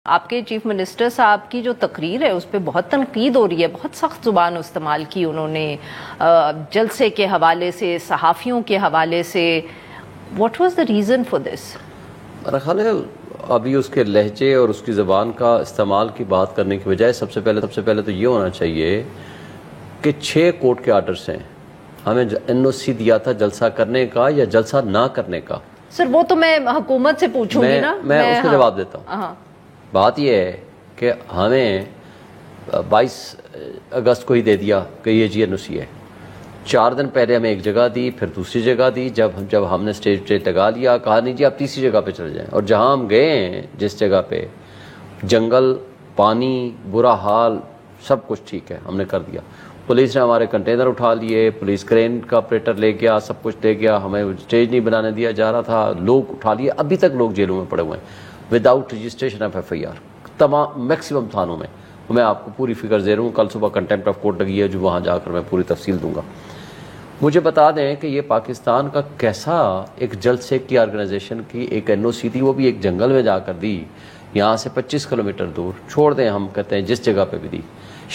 آپ کے chief minister صاحب کی جو تقریر ہے اس پہ بہت تنقید ہو رہی ہے، بہت سخت زبان استعمال کی انہوں نے جلسے کے حوالے سے، صحافیوں کے حوالے سے. What was the reason for this? میرا خیال ہے ابھی اس کے لہجے اور اس کی زبان کا استعمال کی بات کرنے کی بجائے سب سے پہلے تو یہ ہونا چاہیے کہ 6 کورٹ کے آرڈرز ہیں. ہمیں NOC دیا تھا جلسہ کرنے کا یا جلسہ نہ کرنے کا. سر وہ تو میں حکومت سے پوچھوں گی نا. میں اس کا جواب دیتا ہوں. بات یہ ہے کہ ہمیں 22 اگست کو ہی دے دیا کہ یہ NOC ہے. 4 دن پہلے ہمیں ایک جگہ دی، پھر دوسری جگہ دی. جب ہم نے اسٹیج لگا لیا، کہا نہیں جی آپ تیسری جگہ پہ چلے جائیں. اور جہاں ہم گئے ہیں جس جگہ پہ، جنگل، پانی، برا حال، سب کچھ ٹھیک ہے، ہم نے کر دیا. پولیس نے ہمارے کنٹینر اٹھا لیے، پولیس کرین کا آپریٹر لے گیا، سب کچھ لے گیا. ہمیں اسٹیج نہیں بنانے دیا جا رہا تھا، لوگ اٹھا لیے. ابھی تک لوگ جیلوں میں پڑے ہوئے ہیں وداؤٹ رجسٹریشن آف FIR تمام میکسیمم تھانوں میں. میں آپ کو پوری فگر دے رہا ہوں. کل صبح کنٹمپٹ آف کورٹ لگی ہے جو وہاں جا کر میں پوری تفصیل دوں گا. مجھے بتا دیں کہ یہ پاکستان کا کیسا ایک جلسے کی آرگنائزیشن کی ایک NOC تھی، وہ بھی ایک جنگل میں جا کر دی، یہاں سے 25 کلومیٹر دور. چھوڑ دیں، ہم کہتے ہیں جس جگہ پہ بھی دی،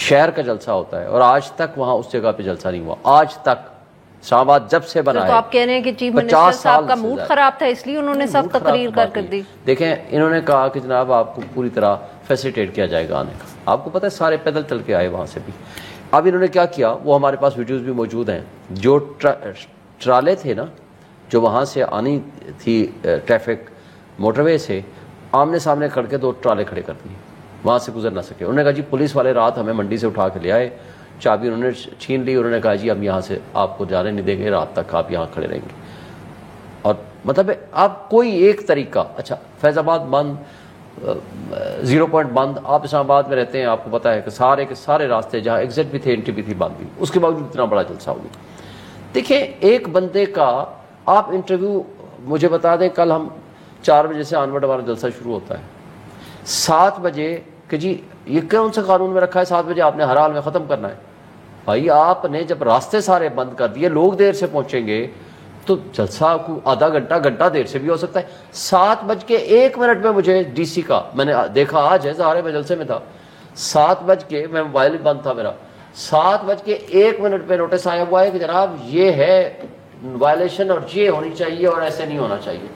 شہر کا جلسہ ہوتا ہے اور آج تک وہاں اس جگہ پہ جلسہ نہیں ہوا. آج تک اسلام آباد جب سے بنا ہے. تو آپ کہہ رہے ہیں کہ چیف منسٹر صاحب کا موڈ خراب تھا اس لیے انہوں نے سب تقریر کر دی. دیکھیں انہوں نے کہا کہ جناب آپ کو پوری طرح فیسیلیٹیٹ کیا جائے گا آنے کا. آپ کو پتہ ہے سارے پیدل چل کے آئے وہاں سے بھی. اب انہوں نے کیا کیا، وہ ہمارے پاس ویڈیوز بھی موجود ہیں. جو ٹرالے تھے نا، جو وہاں سے آنی تھی ٹریفک موٹر وے سے، آمنے سامنے کھڑ کے 2 ٹرالے کھڑے کر دیے، وہاں سے گزر نہ سکے. انہوں نے کہا جی پولیس والے رات ہمیں منڈی سے اٹھا کے لے آئے، چابی انہوں نے چھین لی. انہوں نے کہا جی ہم یہاں سے آپ کو جانے نہیں دیں گے، رات تک آپ یہاں کھڑے رہیں گے. اور مطلب آپ کوئی ایک طریقہ، اچھا فیض آباد بند، 0 پوائنٹ بند. آپ اسلام آباد میں رہتے ہیں، آپ کو پتہ ہے کہ سارے راستے جہاں ایگزٹ بھی تھے، انٹری بھی تھی، بند بھی. اس کے باوجود اتنا بڑا جلسہ ہو گیا. دیکھیں ایک بندے کا آپ انٹرویو، مجھے بتا دیں کل ہم 4 بجے سے آنورڈ ہمارا جلسہ شروع ہوتا ہے. 7 بجے کہ جی یہ کون سے قانون میں رکھا ہے 7 بجے آپ نے ہر حال میں ختم کرنا ہے؟ بھائی آپ نے جب راستے سارے بند کر دیے، لوگ دیر سے پہنچیں گے تو جلسہ کو آدھا گھنٹہ دیر سے بھی ہو سکتا ہے. 7:01 میں مجھے DC کا میں نے دیکھا، آج ہے ظاہر میں جلسے میں تھا، 7 بج میں موبائل بند تھا میرا، 7:01 پہ نوٹس آیا ہوا ہے کہ جناب یہ ہے وائلیشن اور یہ ہونی چاہیے اور ایسے نہیں ہونا چاہیے.